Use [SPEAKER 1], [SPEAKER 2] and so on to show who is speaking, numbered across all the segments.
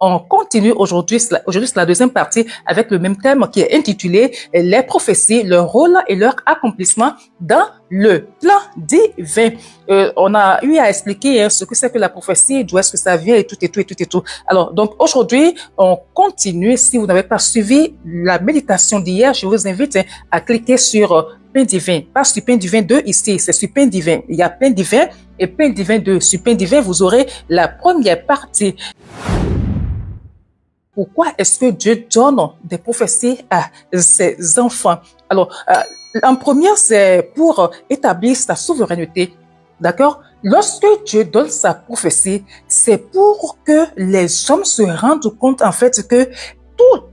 [SPEAKER 1] On continue aujourd'hui c'est la deuxième partie avec le même thème qui est intitulé les prophéties, leur rôle et leur accomplissement dans le plan divin. On a eu à expliquer ce que c'est que la prophétie, d'où est-ce que ça vient et tout et tout et tout et tout. Alors donc aujourd'hui on continue. Si vous n'avez pas suivi la méditation d'hier, je vous invite à cliquer sur Pain divin, pas sur Pain divin 2 ici, c'est sur Pain divin. Il y a Pain divin et Pain divin 2. Sur Pain divin, vous aurez la première partie. Pourquoi est-ce que Dieu donne des prophéties à ses enfants? Alors, en première, c'est pour établir sa souveraineté. D'accord? Lorsque Dieu donne sa prophétie, c'est pour que les hommes se rendent compte, en fait, que tout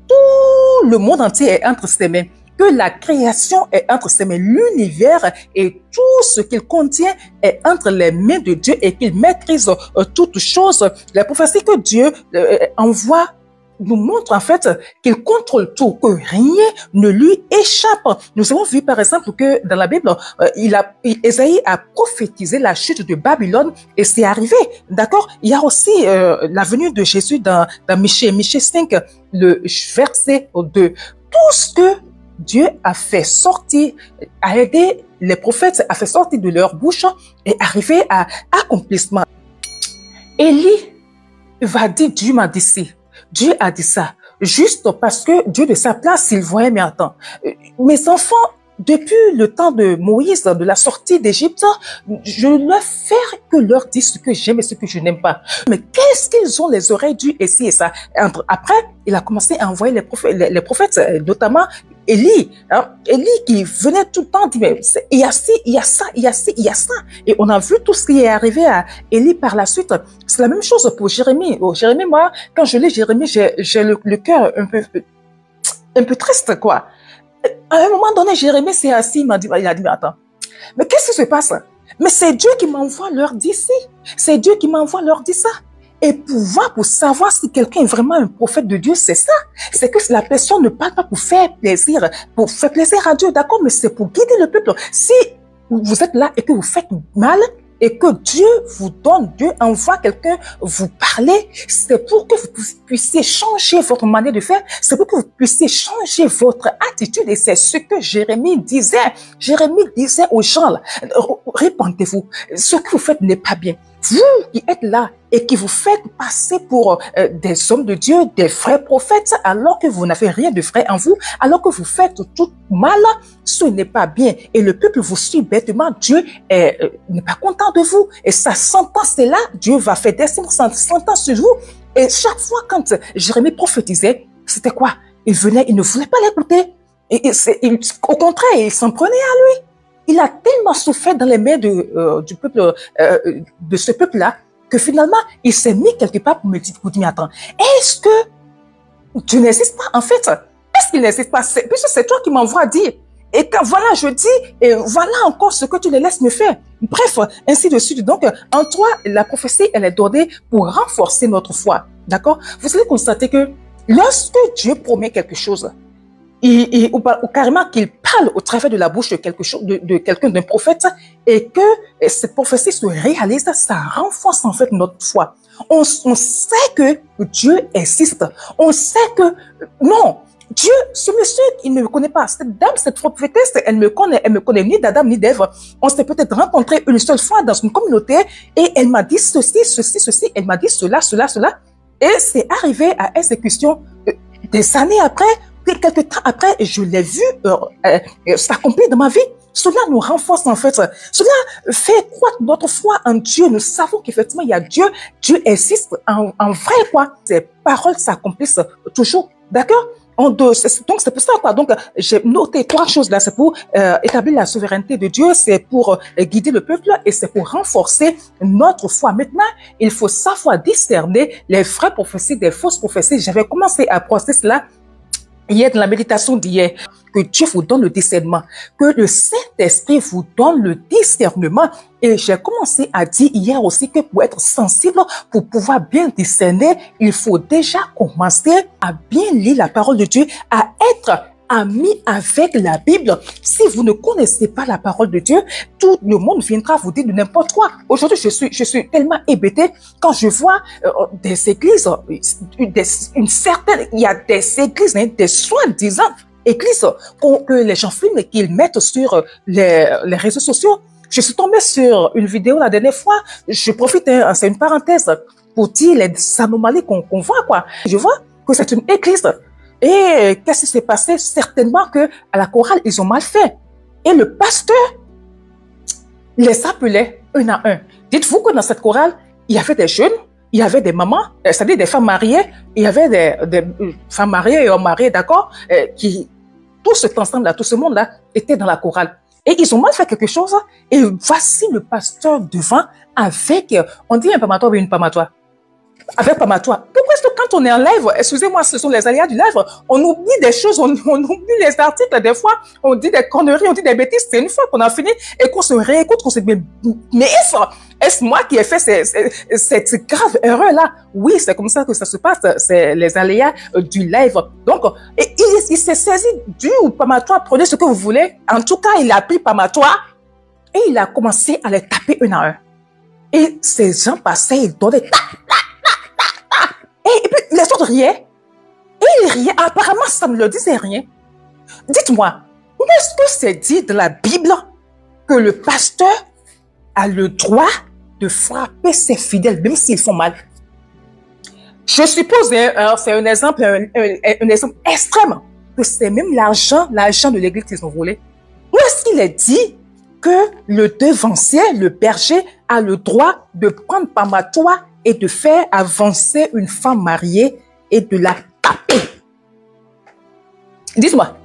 [SPEAKER 1] le monde entier est entre ses mains, que la création est entre ses mains, l'univers et tout ce qu'il contient est entre les mains de Dieu et qu'il maîtrise toutes choses. La prophétie que Dieu envoie nous montre en fait qu'il contrôle tout, que rien ne lui échappe. Nous avons vu par exemple que dans la Bible, Ésaïe a prophétisé la chute de Babylone et c'est arrivé, d'accord? Il y a aussi la venue de Jésus dans Michée 5, le verset 2. Tout ce que Dieu a fait sortir, a aidé les prophètes, a fait sortir de leur bouche et arrivé à accomplissement. Élie va dire, Dieu m'a dit ci. Dieu a dit ça, juste parce que Dieu de sa place, il voyait, mais attends, mes enfants, depuis le temps de Moïse, de la sortie d'Égypte, je ne leur fais que leur dire ce que j'aime et ce que je n'aime pas. Mais qu'est-ce qu'ils ont les oreilles du et ci et ça? Après, il a commencé à envoyer les prophètes, notamment Élie, hein, Élie qui venait tout le temps dire, mais il y a ci, il y a ça, il y a ci, il y a ça. Et on a vu tout ce qui est arrivé à Élie par la suite. C'est la même chose pour Jérémie. Oh, Jérémie, moi, quand je lis Jérémie, j'ai le cœur un peu triste, quoi. À un moment donné, Jérémie s'est assis, il a dit, mais attends, mais qu'est-ce qui se passe? Mais c'est Dieu qui m'envoie leur dire ci. C'est Dieu qui m'envoie leur dire ça. Et pour savoir si quelqu'un est vraiment un prophète de Dieu, c'est ça. C'est que la personne ne parle pas pour faire plaisir à Dieu, d'accord, mais c'est pour guider le peuple. Si vous êtes là et que vous faites mal, et que Dieu vous donne, Dieu envoie quelqu'un vous parler, c'est pour que vous puissiez changer votre manière de faire, c'est pour que vous puissiez changer votre attitude et c'est ce que Jérémie disait. Jérémie disait aux gens, là, répentez-vous, ce que vous faites n'est pas bien. Vous qui êtes là et qui vous faites passer pour des hommes de Dieu, des vrais prophètes, alors que vous n'avez rien de vrai en vous, alors que vous faites tout mal, ce n'est pas bien. Et le peuple vous suit bêtement. Dieu n'est pas content de vous. Et sa sentence est là. Dieu va faire descendre sa sentence sur vous. Et chaque fois quand Jérémie prophétisait, c'était quoi? Il venait, il ne voulait pas l'écouter. Au contraire, il s'en prenait à lui. Il a tellement souffert dans les mains du peuple, de ce peuple-là, que finalement, il s'est mis quelque part pour me dire, mais attends, est-ce que Dieu n'existe pas? En fait, est-ce qu'il n'existe pas? Puisque c'est toi qui m'envoies dire. Et quand voilà, je dis, et voilà encore ce que tu les laisses me faire. Bref, ainsi de suite. Donc, en toi, la prophétie, elle est donnée pour renforcer notre foi. D'accord? Vous allez constater que lorsque Dieu promet quelque chose, ou carrément qu'il parle au travers de la bouche de quelqu'un, d'un prophète, et que cette prophétie se réalise, ça renforce en fait notre foi. On sait que Dieu existe. On sait que non, Dieu, ce monsieur, il ne me connaît pas. Cette dame, cette prophétesse, elle me connaît ni d'Adam ni d'Ève. On s'est peut-être rencontrés une seule fois dans une communauté et elle m'a dit ceci, elle m'a dit cela. Et c'est arrivé à exécution des années après. Quelques temps après, je l'ai vu s'accomplir dans ma vie. Cela nous renforce en fait. Cela fait croître notre foi en Dieu. Nous savons qu'effectivement, il y a Dieu. Dieu existe en vrai, quoi. Ces paroles s'accomplissent toujours. D'accord? Donc, c'est pour ça, quoi. Donc, j'ai noté trois choses là. C'est pour établir la souveraineté de Dieu, c'est pour guider le peuple et c'est pour renforcer notre foi. Maintenant, il faut savoir discerner les vraies prophéties des fausses prophéties. J'avais commencé à processer cela hier dans la méditation d'hier, que Dieu vous donne le discernement, que le Saint-Esprit vous donne le discernement. Et j'ai commencé à dire hier aussi que pour être sensible, pour pouvoir bien discerner, il faut déjà commencer à bien lire la parole de Dieu, à être ami avec la Bible. Si vous ne connaissez pas la parole de Dieu, tout le monde viendra vous dire de n'importe quoi. Aujourd'hui, je suis tellement hébétée quand je vois des églises, il y a des églises, hein, des soi-disant églises que les gens filment et qu'ils mettent sur les réseaux sociaux. Je suis tombée sur une vidéo la dernière fois. Je profite, hein, c'est une parenthèse, pour dire les anomalies qu'on voit, quoi. Je vois que c'est une église. Et qu'est-ce qui s'est passé? Certainement que à la chorale, ils ont mal fait. Et le pasteur les appelait un à un. Dites-vous que dans cette chorale, il y avait des jeunes, il y avait des mamans, c'est-à-dire des femmes mariées, il y avait des femmes mariées et hommes mariés, d'accord, qui, tout cet ensemble-là, tout ce monde-là, était dans la chorale. Et ils ont mal fait quelque chose, et voici le pasteur devant avec, on dit un pamatoire ou une pamatoire. Avec pamatoire. Pourquoi est-ce que quand on est en live, excusez-moi, ce sont les aléas du live, on oublie des choses, on oublie les articles, des fois, on dit des conneries, on dit des bêtises, c'est une fois qu'on a fini et qu'on se réécoute, qu'on se dit, mais est-ce moi qui ai fait cette grave erreur-là? Oui, c'est comme ça que ça se passe, c'est les aléas du live. Donc, et il s'est saisi du pamatoire, prenez ce que vous voulez. En tout cas, il a pris pamatoire et il a commencé à les taper un à un. Et ces gens passaient, ils donnaient et puis, les autres riaient. Et ils riaient. Apparemment, ça ne leur disait rien. Dites-moi, où est-ce que c'est dit dans la Bible que le pasteur a le droit de frapper ses fidèles, même s'ils font mal? Je suppose, c'est un exemple extrême, que c'est même l'argent de l'église qu'ils ont volé. Où est-ce qu'il est dit que le devancier, le berger, a le droit de prendre pamatoire et de faire avancer une femme mariée et de la taper? Dites-moi.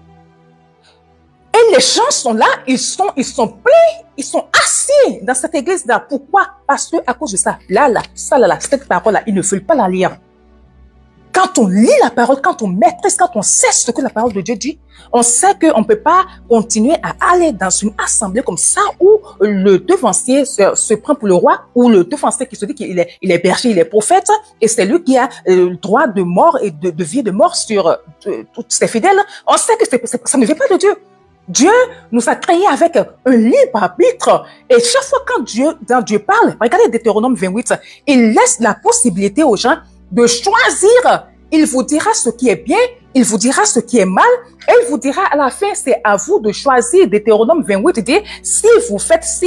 [SPEAKER 1] Et les gens sont là, ils sont pleins, ils sont assis dans cette église-là. Pourquoi? Parce que à cause de ça, cette parole-là, ils ne veulent pas la lire. Quand on lit la parole, quand on maîtrise, quand on sait ce que la parole de Dieu dit, on sait qu'on ne peut pas continuer à aller dans une assemblée comme ça où le devancier se prend pour le roi, ou le devancier qui se dit qu'il est berger, il est prophète, et c'est lui qui a le droit de mort et de vie et de mort sur tous ses fidèles. On sait que ça ne vient pas de Dieu. Dieu nous a créés avec un libre arbitre. Et chaque fois quand Dieu parle, regardez Deutéronome 28, il laisse la possibilité aux gens de choisir. Il vous dira ce qui est bien, il vous dira ce qui est mal, et il vous dira à la fin, c'est à vous de choisir. Deutéronome 28 dit, si vous faites ci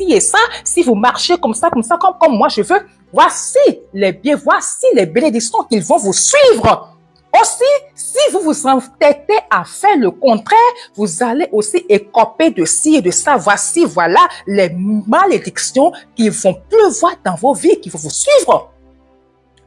[SPEAKER 1] et ça, si vous marchez comme ça, comme moi je veux, voici les biens, voici les bénédictions qu'ils vont vous suivre. Aussi, si vous vous entêtez à faire le contraire, vous allez aussi écoper de ci et de ça. Voilà les malédictions qui vont pleuvoir dans vos vies, qui vont vous suivre.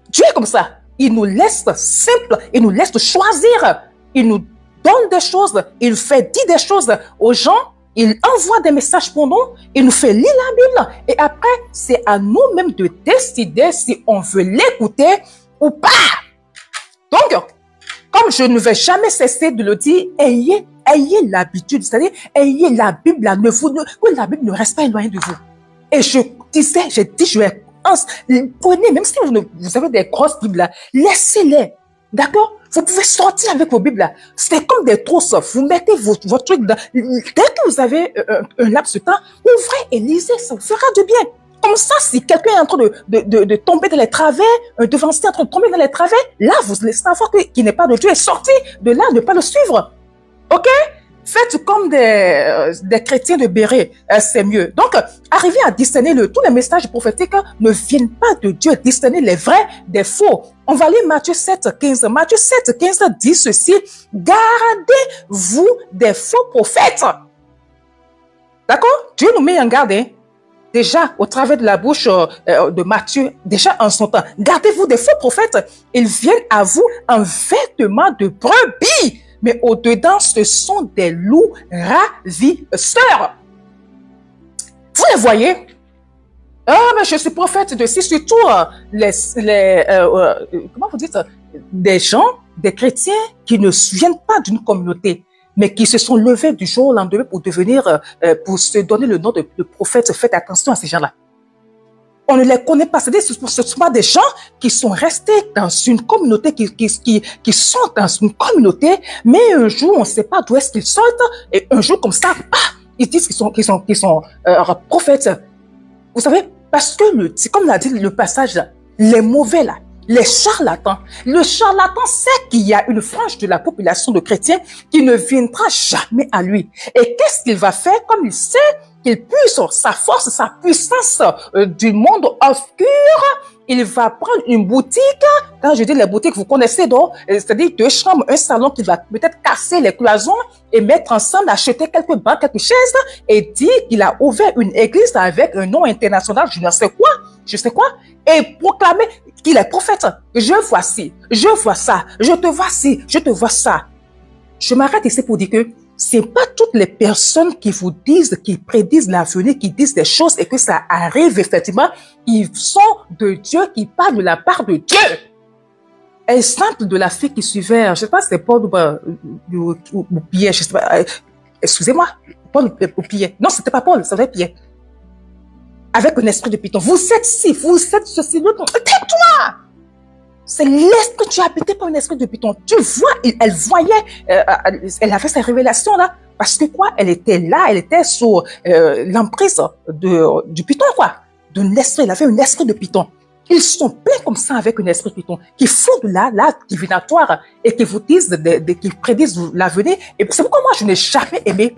[SPEAKER 1] Dieu est comme ça. Il nous laisse simple, il nous laisse choisir. Il nous donne des choses, il fait dire des choses aux gens, il envoie des messages pour nous, il nous fait lire la Bible. Et après, c'est à nous-mêmes de décider si on veut l'écouter ou pas. Donc, comme je ne vais jamais cesser de le dire, ayez l'habitude, c'est-à-dire, ayez la Bible là, que la Bible ne reste pas éloignée de vous. Et j'ai dit, prenez, même si vous avez des grosses Bibles là, laissez-les. D'accord? Vous pouvez sortir avec vos Bibles là. C'est comme des trousses. Vous mettez votre truc dans, dès que vous avez un laps de temps, ouvrez et lisez, ça vous fera du bien. Comme ça, si quelqu'un est en train de tomber dans les travers, un devancier est en train de tomber dans les travers, là, vous laissez savoir qu'il n'est pas de Dieu et sortez de là, ne pas le suivre. OK? Faites comme des chrétiens de Béret, c'est mieux. Donc, arrivez à discerner tous les messages prophétiques ne viennent pas de Dieu. Discerner les vrais des faux. On va lire Matthieu 7, 15. Matthieu 7, 15 dit ceci. Gardez-vous des faux prophètes. D'accord? Dieu nous met en garde, hein? Déjà, au travers de la bouche de Matthieu, déjà en son temps. Gardez-vous des faux prophètes. Ils viennent à vous en vêtements de brebis. Mais au-dedans, ce sont des loups ravisseurs. Vous les voyez? Ah, mais je suis prophète de ci, surtout comment vous dites, des gens, des chrétiens qui ne viennent pas d'une communauté, mais qui se sont levés du jour au lendemain pour se donner le nom de prophète. Faites attention à ces gens-là. On ne les connaît pas. C'est-à-dire que ce sont pas des gens qui sont restés dans une communauté, qui sont dans une communauté, mais un jour, on ne sait pas d'où est-ce qu'ils sortent, et un jour, comme ça, ils disent qu'ils sont prophètes. Vous savez, parce que c'est comme l'a dit le passage, là, les mauvais là, les charlatans. Le charlatan sait qu'il y a une frange de la population de chrétiens qui ne viendra jamais à lui. Et qu'est-ce qu'il va faire? Comme il sait qu'il puise sa force, sa puissance du monde obscur, il va prendre une boutique. Quand je dis les boutiques, vous connaissez donc, c'est-à-dire 2 chambres, un salon qu'il va peut-être casser les cloisons et mettre ensemble, acheter quelques bancs, quelques chaises et dire qu'il a ouvert une église avec un nom international, je ne sais quoi, et proclamer qu'il est prophète. Je vois ci, je vois ça, je te vois ci, je te vois ça. Je m'arrête ici pour dire que c'est pas toutes les personnes qui vous disent, qui prédisent l'avenir, qui disent des choses et que ça arrive effectivement, ils sont de Dieu, qui parlent de la part de Dieu. Exemple de la fille qui suivait, je sais pas si c'était Paul ou Pierre, je sais pas, excusez-moi, Paul ou Pierre. Non, c'était pas Paul, c'était Pierre. Avec un esprit de python. Vous êtes ci, vous êtes ceci, tais-toi! C'est l'esprit, tu es habité par un esprit de python. Tu vois, elle voyait, elle avait sa révélation là. Parce que quoi, elle était là, elle était sous l'emprise du python, quoi. D'un esprit, elle avait un esprit de python. Ils sont pleins comme ça avec un esprit de python, qui font de l'art divinatoire et qui vous disent, qui prédisent l'avenir. Et c'est pourquoi moi, je n'ai jamais aimé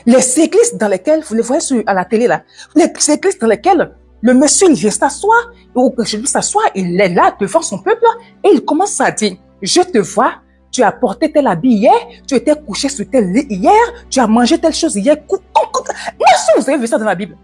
[SPEAKER 1] les églises dans lesquelles, vous les voyez à la télé là, les églises dans lesquelles le monsieur, il vient s'asseoir, ou je lui s'asseoir, il est là devant son peuple, et il commence à dire, je te vois, tu as porté tel habit hier, tu étais couché sur tel lit hier, tu as mangé telle chose hier. Moi, si vous avez vu ça dans la Bible,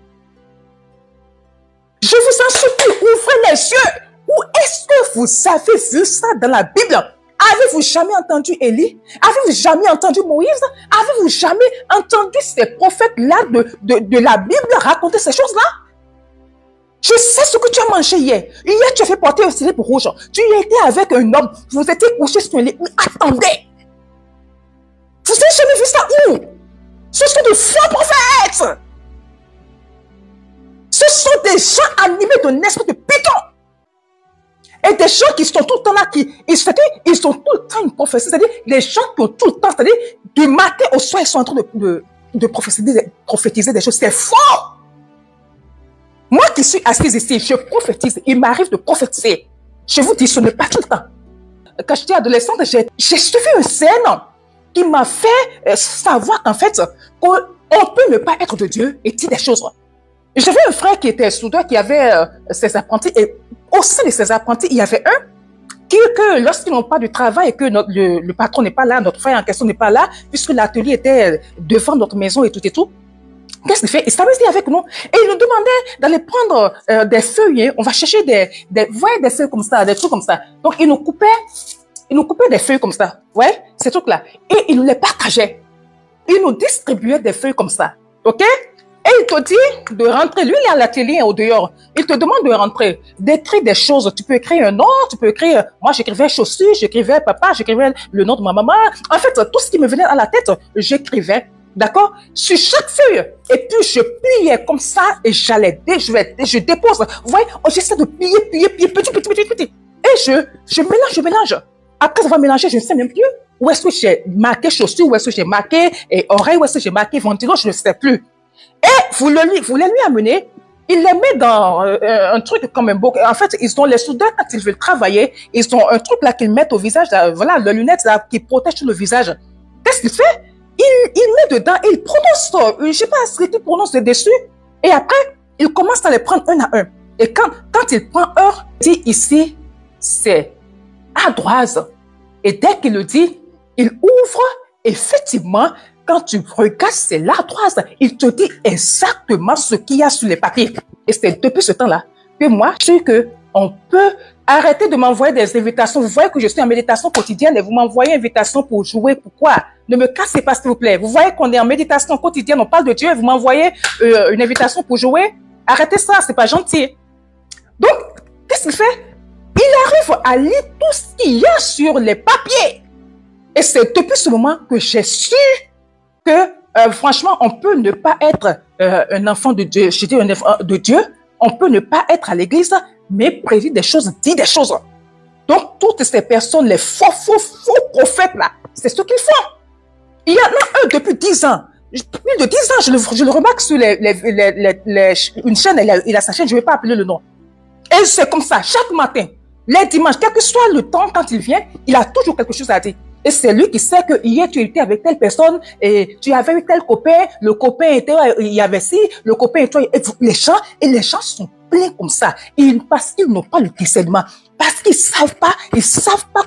[SPEAKER 1] je vous en supplie, ouvrez les yeux. Où est-ce que vous avez vu ça dans la Bible? Avez-vous jamais entendu Élie? Avez-vous jamais entendu Moïse? Avez-vous jamais entendu ces prophètes-là de la Bible raconter ces choses-là? Je sais ce que tu as mangé hier. Hier, tu as fait porter un slip rouge. Tu étais avec un homme. Vous étiez couché sur un lit. Mais attendez. Vous n'avez jamais vu ça où? Ce sont de faux prophètes. Ce sont des gens animés d'un esprit de python. Et des gens qui sont tout le temps là, ils sont tout le temps une prophétie. C'est-à-dire, les gens qui ont tout le temps, c'est-à-dire, du matin au soir, ils sont en train de prophétiser des choses. C'est faux. Moi qui suis assise ici, je prophétise. Il m'arrive de prophétiser. Je vous dis, ce n'est pas tout le temps. Quand j'étais adolescente, j'ai suivi une scène qui m'a fait savoir qu'en fait, qu'on peut ne pas être de Dieu et dire des choses. J'avais un frère qui était soudeur, qui avait ses apprentis. Et au sein de ses apprentis, il y avait un que lorsqu'ils n'ont pas de travail et que le patron n'est pas là, notre frère en question n'est pas là, puisque l'atelier était devant notre maison et tout, qu'est-ce qu'il fait? Il s'amusait avec nous. Et il nous demandait d'aller prendre des feuilles. On va chercher des feuilles comme ça, des trucs comme ça. Donc, il nous coupait des feuilles comme ça. Ouais, ces trucs-là. Et il nous les partageait. Il nous distribuait des feuilles comme ça. OK? Et il te dit de rentrer. Lui, il est à l'atelier au dehors. Il te demande de rentrer, d'écrire des choses. Tu peux écrire un nom, tu peux écrire... Moi, j'écrivais chaussures, j'écrivais papa, j'écrivais le nom de ma maman. En fait, tout ce qui me venait à la tête, j'écrivais. D'accord? Sur chaque feuille. Et puis, je pliais comme ça et je dépose. Vous voyez, j'essaie de plier, petit. Et je mélange. Après avoir mélangé, je ne sais même plus où est-ce que j'ai marqué chaussures, où est-ce que j'ai marqué oreilles, où est-ce que j'ai marqué ventilo, je ne sais plus. Et vous les lui amenez, il les met dans un truc comme un beau. En fait, ils ont les soudeurs, quand ils veulent travailler, ils ont un truc là qu'ils mettent au visage, là, voilà, les lunettes là, qui protègent tout le visage. Qu'est-ce qu'il fait? Il met dedans et il prononce, je ne sais pas ce qu'il prononce dessus. Et après, il commence à les prendre un à un. Et quand il prend un, il dit ici, c'est ardoise. Et dès qu'il le dit, il ouvre, effectivement, quand tu regardes, c'est l'ardoise. Il te dit exactement ce qu'il y a sur les papiers. Et c'est depuis ce temps-là que moi, je sais qu'on peut arrêter de m'envoyer des invitations. Vous voyez que je suis en méditation quotidienne et vous m'envoyez une invitation pour jouer. Pourquoi? Ne me cassez pas, s'il vous plaît. Vous voyez qu'on est en méditation quotidienne, on parle de Dieu et vous m'envoyez une invitation pour jouer. Arrêtez ça, c'est pas gentil. Donc, qu'est-ce qu'il fait? Il arrive à lire tout ce qu'il y a sur les papiers. Et c'est depuis ce moment que j'ai su que, franchement, on peut ne pas être un enfant de Dieu. Je dis un enfant de Dieu, On peut ne pas être à l'église, mais prédire des choses, dire des choses. Donc, toutes ces personnes, les faux prophètes là, c'est ce qu'ils font. Il y en a un depuis 10 ans. Plus de 10 ans, je le remarque sur une chaîne, il a sa chaîne, je ne vais pas appeler le nom. Et c'est comme ça, chaque matin, les dimanches, quel que soit le temps quand il vient, il a toujours quelque chose à dire. Et c'est lui qui sait que hier tu étais avec telle personne et tu avais eu tel copain, le copain était, il y avait ci, le copain et toi, et les gens sont pleins comme ça. Parce qu'ils n'ont pas le discernement. Parce qu'ils savent pas que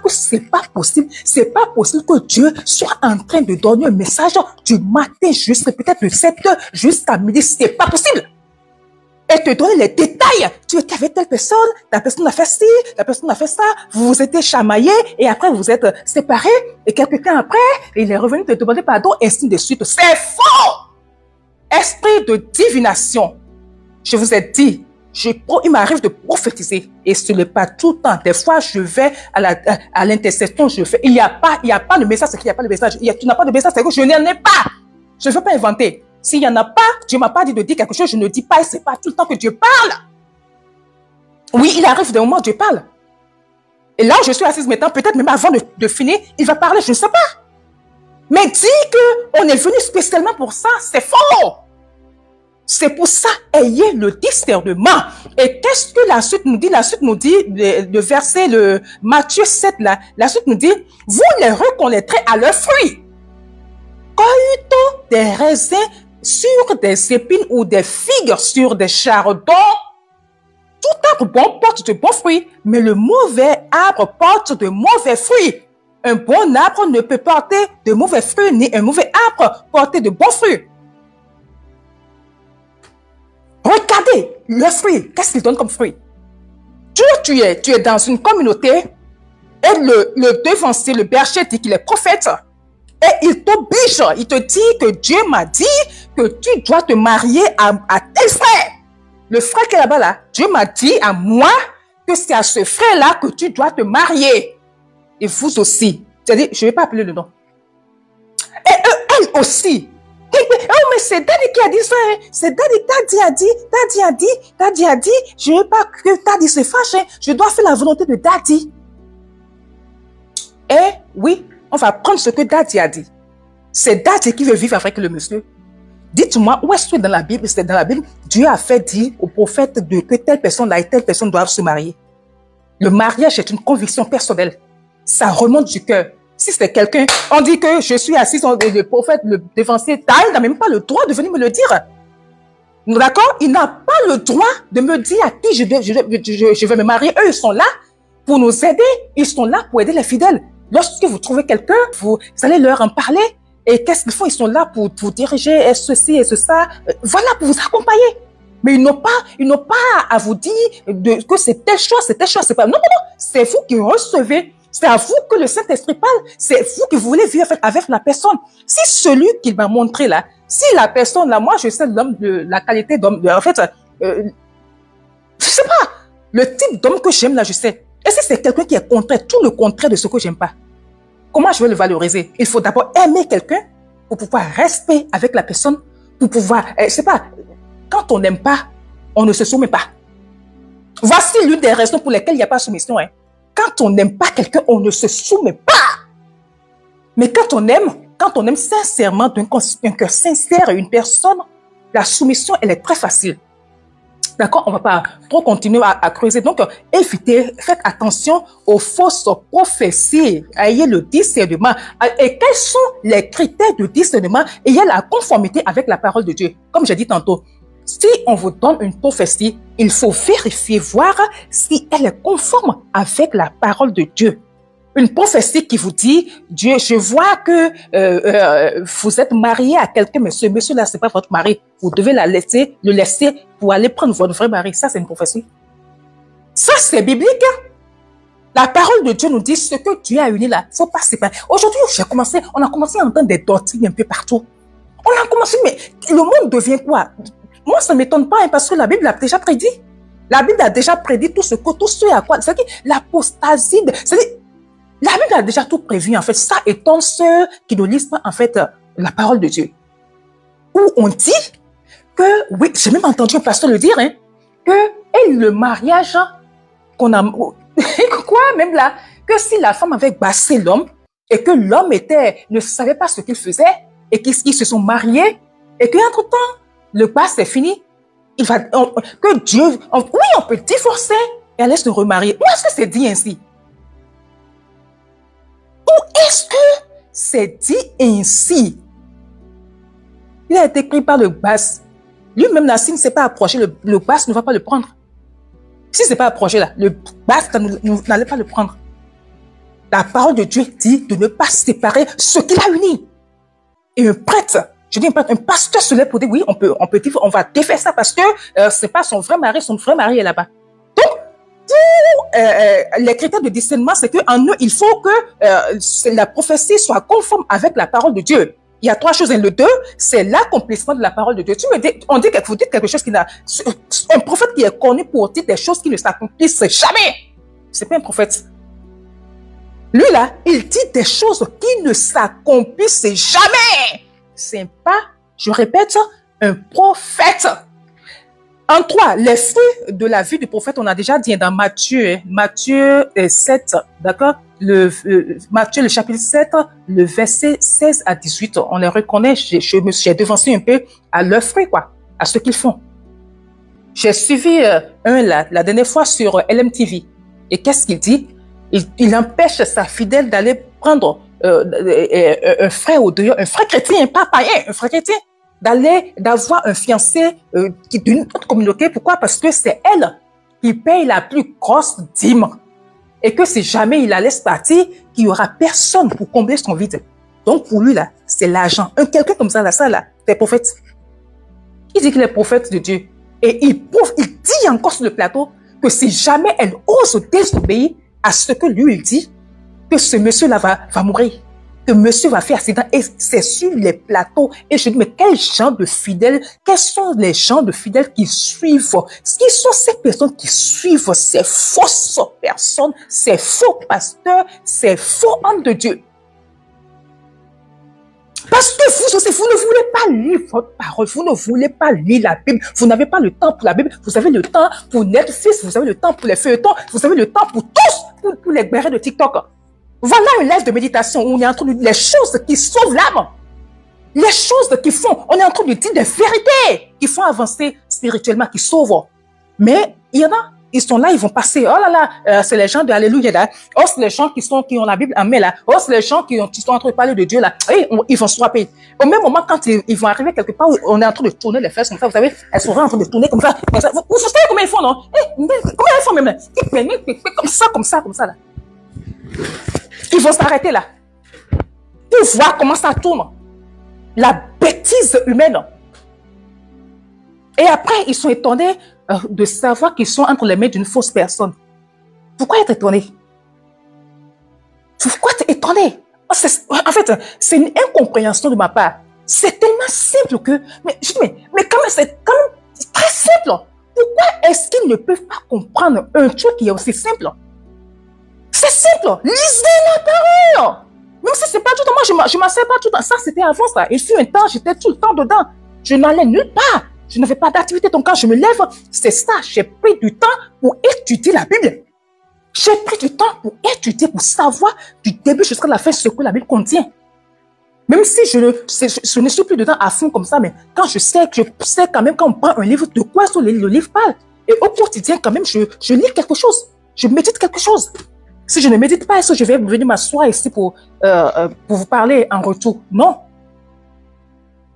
[SPEAKER 1] c'est pas possible que Dieu soit en train de donner un message du matin jusqu'à peut-être de 7h jusqu'à midi. C'est pas possible. Et te donner les détails. Tu étais avec telle personne, la personne a fait ci, la personne a fait ça, vous vous êtes chamaillés et après vous êtes séparés et quelque temps après, il est revenu te demander pardon et ainsi de suite. C'est faux! Esprit de divination. Je vous ai dit, il m'arrive de prophétiser et ce n'est pas tout le temps. Des fois, je vais à l'intercession, je fais. Il n'y a pas de message, c'est qu'il n'y a pas de message. Tu n'as pas de message, c'est que je n'en ai pas. Je ne veux pas inventer. S'il n'y en a pas, Dieu ne m'a pas dit de dire quelque chose, je ne dis pas et ce n'est pas tout le temps que Dieu parle. Oui, il arrive des moments où Dieu parle. Et là, je suis assise maintenant, peut-être même avant de finir, il va parler, je ne sais pas. Mais dire qu'on est venu spécialement pour ça, c'est faux. C'est pour ça, ayez le discernement. Et qu'est-ce que la suite nous dit? La suite nous dit, le verset, le Matthieu 7, là, la suite nous dit, vous les reconnaîtrez à leurs fruits. Cueille-t-on des raisins sur des épines ou des figues sur des chardons? Tout arbre bon porte de bons fruits, mais le mauvais arbre porte de mauvais fruits. Un bon arbre ne peut porter de mauvais fruits, ni un mauvais arbre porter de bons fruits. Regardez le fruit. Qu'est-ce qu'il donne comme fruit? Tu es dans une communauté et le devancier, le berger dit qu'il est prophète. Et il t'oblige, il te dit que Dieu m'a dit que tu dois te marier à tel frère. Le frère qui est là-bas, là, Dieu m'a dit à moi que c'est à ce frère-là que tu dois te marier. Et vous aussi. C'est-à-dire, je ne vais pas appeler le nom. Et elle aussi. Oh, mais c'est Daddy qui a dit ça. Hein. C'est Daddy a dit, je ne veux pas que Daddy se fâche. Hein. Je dois faire la volonté de Daddy. Et oui, on va prendre ce que Daddy a dit. C'est Daddy qui veut vivre avec le monsieur. Dites-moi, où est-ce que dans la Bible, c'est dans la Bible, Dieu a fait dire au prophète que telle personne-là et telle personne doivent se marier. Le mariage est une conviction personnelle. Ça remonte du cœur. Si c'est quelqu'un, on dit que je suis assis, le prophète, le dévancier, il n'a même pas le droit de venir me le dire. D'accord? Il n'a pas le droit de me dire à qui je vais me marier. Eux, ils sont là pour nous aider. Ils sont là pour aider les fidèles. Lorsque vous trouvez quelqu'un, vous allez leur en parler. Et qu'est-ce qu'ils font? Ils sont là pour vous diriger, ceci et ça. Voilà, pour vous accompagner. Mais ils n'ont pas à vous dire que c'est tel choix, c'est tel choix. C'est pas, non. C'est vous qui recevez. C'est à vous que le Saint-Esprit parle. C'est vous qui voulez vivre avec la personne. Si celui qu'il m'a montré là, si la personne là, moi je sais l'homme, la qualité d'homme, en fait, je sais pas, le type d'homme que j'aime là, je sais. Et si c'est quelqu'un qui est contraire, tout le contraire de ce que j'aime pas, comment je vais le valoriser? Il faut d'abord aimer quelqu'un pour pouvoir rester avec la personne, pour pouvoir, je sais pas, quand on n'aime pas, on ne se soumet pas. Voici l'une des raisons pour lesquelles il n'y a pas de soumission. Hein. Quand on n'aime pas quelqu'un, on ne se soumet pas. Mais quand on aime sincèrement, d'un cœur sincère une personne, la soumission, elle est très facile. D'accord? On ne va pas trop continuer à creuser. Donc, évitez, faites attention aux fausses prophéties. Ayez le discernement. Et quels sont les critères de discernement? Il y a la conformité avec la parole de Dieu. Comme j'ai dit tantôt, si on vous donne une prophétie, il faut vérifier, voir si elle est conforme avec la parole de Dieu. Une prophétie qui vous dit, Dieu, je vois que vous êtes marié à quelqu'un, mais ce monsieur-là, c'est pas votre mari. Vous devez le laisser pour aller prendre votre vrai mari. Ça, c'est une prophétie. Ça, c'est biblique. La parole de Dieu nous dit ce que Dieu a uni là. Faut pas séparer. Aujourd'hui, on a commencé à entendre des doctrines un peu partout. On a commencé, mais le monde devient quoi? Moi, ça ne m'étonne pas, hein, parce que la Bible a déjà prédit. La Bible a déjà prédit tout ce à quoi. C'est-à-dire l'apostasie. C'est-à-dire, la Bible a déjà tout prévu, en fait. Ça étonne ceux qui ne lisent pas, en fait, la parole de Dieu. Où on dit que, oui, j'ai même entendu un pasteur le dire, hein, et le mariage qu'on a... Quoi, même là, que si la femme avait bassé l'homme et que l'homme ne savait pas ce qu'il faisait et qu'ils se sont mariés et qu'entre-temps, le bas c'est fini, que Dieu... Oui, on peut divorcer et aller se remarier. Où est-ce que c'est dit ainsi? Où est-ce que c'est dit ainsi? Il a été pris par le bas. Lui-même, là, s'il ne s'est pas approché, le bas ne va pas le prendre. Si ce n'est pas approché, là, le bas n'allait pas le prendre. La parole de Dieu dit de ne pas séparer ce qu'il a uni. Et un prêtre, je dis un prêtre, un pasteur se lève pour dire, oui, on va défaire ça parce que ce n'est pas son vrai mari est là-bas. Donc, pour les critères de discernement, c'est qu'en eux, il faut que la prophétie soit conforme avec la parole de Dieu. Il y a 3 choses. Et le 2, c'est l'accomplissement de la parole de Dieu. Vous dites quelque chose qui n'a... Un prophète qui est connu pour dire des choses qui ne s'accomplissent jamais. C'est pas un prophète. Lui, là, il dit des choses qui ne s'accomplissent jamais. C'est pas, je répète, un prophète. En 3, les fruits de la vie du prophète, on a déjà dit dans Matthieu 7, d'accord? Matthieu, le chapitre 7, le verset 16 à 18, on les reconnaît, j'ai devancé un peu à leurs fruits, quoi, à ce qu'ils font. J'ai suivi la dernière fois sur LMTV. Et qu'est-ce qu'il dit? Il empêche sa fidèle d'aller prendre un frère au dehors, un frère chrétien, pas païen, un frère chrétien, d'avoir un fiancé d'une autre communauté. Pourquoi? Parce que c'est elle qui paye la plus grosse dîme. Et que si jamais il la laisse partir, qu'il n'y aura personne pour combler son vide. Donc pour lui, là, c'est l'argent. Quelqu'un comme ça, là, c'est prophète. Il dit qu'il est prophète de Dieu. Et il dit encore sur le plateau que si jamais elle ose désobéir à ce que lui il dit, que ce monsieur-là va mourir. Que monsieur va faire accident. Et c'est sur les plateaux. Et je dis, mais quel genre de fidèles, quels sont les gens de fidèles qui suivent? Qui sont ces personnes qui suivent ces fausses personnes, ces faux pasteurs, ces faux hommes de Dieu? Parce que vous aussi, vous ne voulez pas lire votre parole, vous ne voulez pas lire la Bible, vous n'avez pas le temps pour la Bible, vous avez le temps pour Netflix, vous avez le temps pour les feuilletons, vous avez le temps pour tous, pour les bérets de TikTok. Voilà un live de méditation où on est en train de dire les choses qui sauvent l'âme. Les choses qui font, on est en train de dire des vérités qui font avancer spirituellement, qui sauvent. Mais il y en a, ils sont là, ils vont passer. Oh là là, c'est les gens de Alléluia là. Oh, c'est les gens qui ont la Bible en main là. Oh, c'est les gens qui sont en train de parler de Dieu là. Et ils vont swapper. Au même moment, quand ils vont arriver quelque part où on est en train de tourner les fesses comme ça, vous savez, elles sont en train de tourner comme ça. Vous savez combien ils font, non? Combien ils font même? Comme ça là. Ils vont s'arrêter là. Pour voir comment ça tourne. La bêtise humaine. Et après, ils sont étonnés de savoir qu'ils sont entre les mains d'une fausse personne. Pourquoi être étonné? Pourquoi être étonné? En fait, c'est une incompréhension de ma part. C'est tellement simple que... Mais quand même, c'est quand même très simple. Pourquoi est-ce qu'ils ne peuvent pas comprendre un truc qui est aussi simple? C'est simple. Lisez la parole. Même si c'est pas tout le temps, moi je m'en sers pas tout le temps. Ça, c'était avant ça. Il fut un temps, j'étais tout le temps dedans. Je n'allais nulle part. Je n'avais pas d'activité. Donc quand je me lève, c'est ça. J'ai pris du temps pour étudier la Bible. J'ai pris du temps pour étudier, pour savoir du début jusqu'à la fin ce que la Bible contient. Même si je ne suis plus dedans à fond comme ça, mais quand je sais quand même quand on prend un livre, de quoi le livre parle. Et au quotidien, quand même, je lis quelque chose. Je médite quelque chose. Si je ne médite pas, est-ce que je vais venir m'asseoir ici pour vous parler en retour? Non.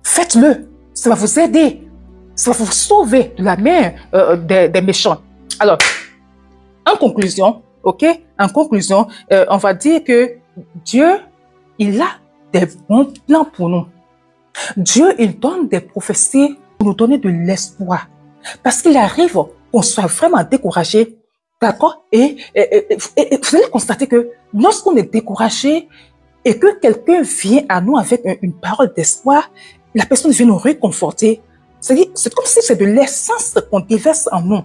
[SPEAKER 1] Faites-le. Ça va vous aider. Ça va vous sauver de la main des méchants. Alors, en conclusion, ok? En conclusion, on va dire que Dieu, il a des bons plans pour nous. Dieu, il donne des prophéties pour nous donner de l'espoir. Parce qu'il arrive qu'on soit vraiment découragé. D'accord? Et vous allez constater que lorsqu'on est découragé et que quelqu'un vient à nous avec une parole d'espoir, la personne vient nous réconforter. C'est comme si c'est de l'essence qu'on déverse en nous.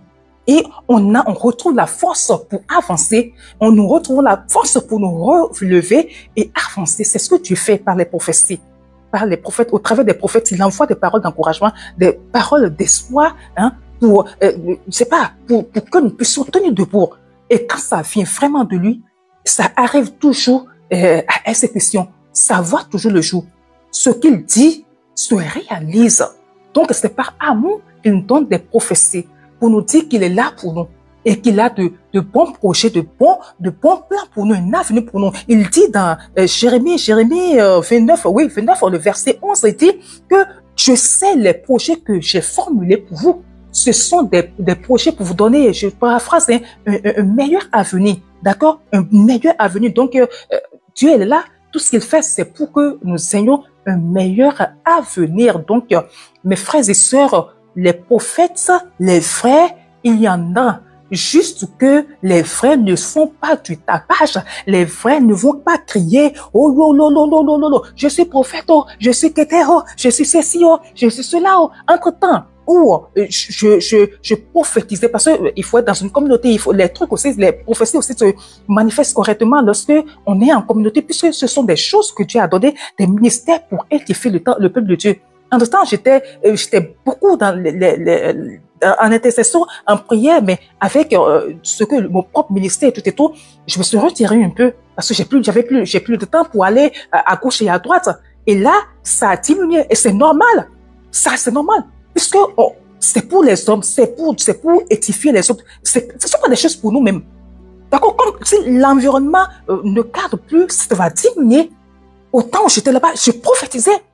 [SPEAKER 1] Et on retrouve la force pour avancer. On nous retrouve la force pour nous relever et avancer. C'est ce que Dieu fait par les prophéties. Par les prophètes, au travers des prophètes, il envoie des paroles d'encouragement, des paroles d'espoir, hein, pour, je sais pas, pour que nous puissions tenir debout. Et quand ça vient vraiment de lui, ça arrive toujours à exécution. Ça voit toujours le jour. Ce qu'il dit se réalise. Donc, c'est par amour qu'il nous donne des prophéties pour nous dire qu'il est là pour nous et qu'il a de bons projets, de bons plans pour nous, un avenir pour nous. Il dit dans Jérémie 29, oui, 29, le verset 11, il dit que je sais les projets que j'ai formulés pour vous. Ce sont des projets pour vous donner, je paraphrase, un meilleur avenir. D'accord? Un meilleur avenir. Donc, Dieu est là. Tout ce qu'il fait, c'est pour que nous ayons un meilleur avenir. Donc, mes frères et sœurs, les prophètes, les vrais, il y en a. Juste que les vrais ne font pas du tapage. Les vrais ne vont pas crier « Oh, oh, oh, oh, oh, oh, oh, je suis prophète, oh, je suis Keter, oh, je suis ceci, oh, je suis cela. Oh. » Entre-temps, où je prophétisais, parce qu'il faut être dans une communauté, il faut, les trucs aussi, les prophéties aussi se manifestent correctement lorsque on est en communauté, puisque ce sont des choses que Dieu a donné, des ministères pour édifier le peuple de Dieu. Entre-temps, j'étais beaucoup dans en intercession, en prière, mais avec ce que mon propre ministère et tout, je me suis retiré un peu parce que j'ai plus de temps pour aller à gauche et à droite. Et là, ça a diminué et c'est normal. Ça, c'est normal. Puisque c'est pour les hommes, c'est pour édifier les autres. Ce ne sont pas des choses pour nous-mêmes. D'accord? Comme si l'environnement ne cadre plus, ça va diminuer. Autant j'étais là-bas, je prophétisais.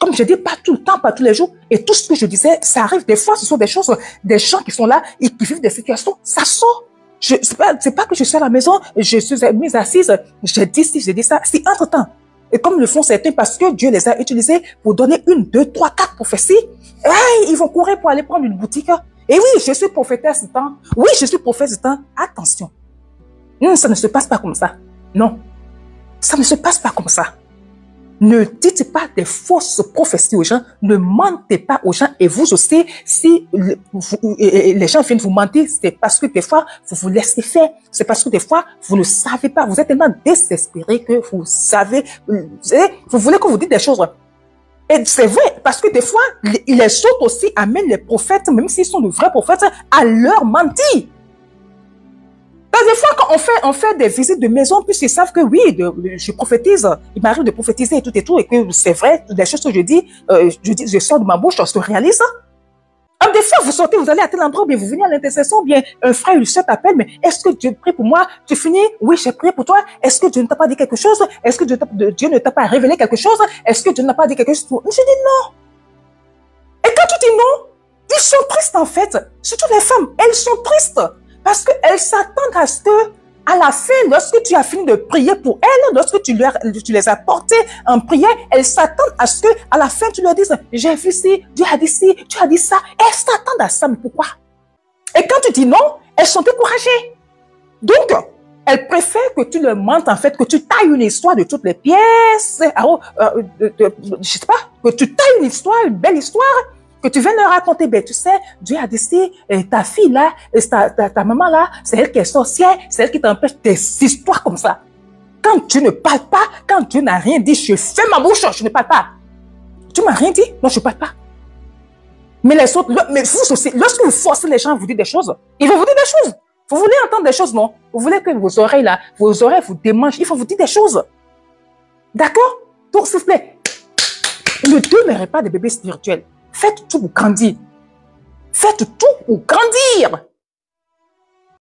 [SPEAKER 1] Comme je dis, pas tout le temps, pas tous les jours. Et tout ce que je disais, ça arrive des fois, ce sont des choses, des gens qui sont là et qui vivent des situations, ça sort. C'est pas que je suis à la maison, je suis mise assise, j'ai dit ci, j'ai dit ça. C'est entre-temps. Et comme le font certains, parce que Dieu les a utilisés pour donner 1, 2, 3, 4 prophéties, ils vont courir pour aller prendre une boutique. Et oui, je suis prophétesse du temps. Oui, je suis prophète du temps. Attention. Non, ça ne se passe pas comme ça. Non. Ça ne se passe pas comme ça. Ne dites pas des fausses prophéties aux gens. Ne mentez pas aux gens. Et vous aussi, si les gens viennent vous mentir, c'est parce que des fois, vous vous laissez faire. C'est parce que des fois, vous ne savez pas. Vous êtes tellement désespéré que vous savez. Vous voulez que vous dites des choses. Et c'est vrai, parce que des fois, les autres aussi amènent les prophètes, même s'ils sont de vrais prophètes, à leur mentir. Des fois, quand on fait des visites de maison, puisqu'ils savent que oui, je prophétise, il m'arrive de prophétiser et tout, et que c'est vrai, les choses que je dis, je sors de ma bouche, ça se réalise. Des fois, vous sortez, vous allez à tel endroit, bien vous venez à l'intercession, bien un frère ou une soeur t'appelle, mais est-ce que Dieu prie pour moi? Tu finis? Oui, j'ai prié pour toi. Est-ce que Dieu ne t'a pas dit quelque chose? Est-ce que Dieu ne t'a pas révélé quelque chose? Est-ce que Dieu n'a pas dit quelque chose? Je dis non. Et quand tu dis non, ils sont tristes en fait. Surtout les femmes, elles sont tristes. Parce qu'elles s'attendent à ce que, à la fin, lorsque tu as fini de prier pour elles, lorsque tu les as portées en prière, elles s'attendent à ce que, à la fin, tu leur dises, j'ai vu ci, Dieu a dit ci, tu as dit ça. Elles s'attendent à ça, mais pourquoi? Et quand tu dis non, elles sont découragées. Donc, elles préfèrent que tu leur mentes, en fait, que tu tailles une histoire de toutes les pièces. Je sais pas, que tu tailles une histoire, une belle histoire, que tu viens leur raconter, ben tu sais, Dieu a décidé, ta fille là, ta maman là, c'est elle qui est sorcière, c'est elle qui t'empêche, des histoires comme ça. Quand tu ne parles pas, quand Dieu n'a rien dit, je fais ma bouche, je ne parle pas. Tu m'as rien dit? Non, je ne parle pas. Mais les autres, mais vous aussi, lorsque vous forcez les gens à vous dire des choses, ils vont vous dire des choses. Vous voulez entendre des choses, non? Vous voulez que vos oreilles là, vos oreilles vous démangent, il faut vous dire des choses. D'accord? Donc, s'il vous plaît, ne demeurez pas des bébés spirituels. Faites tout pour grandir. Faites tout pour grandir.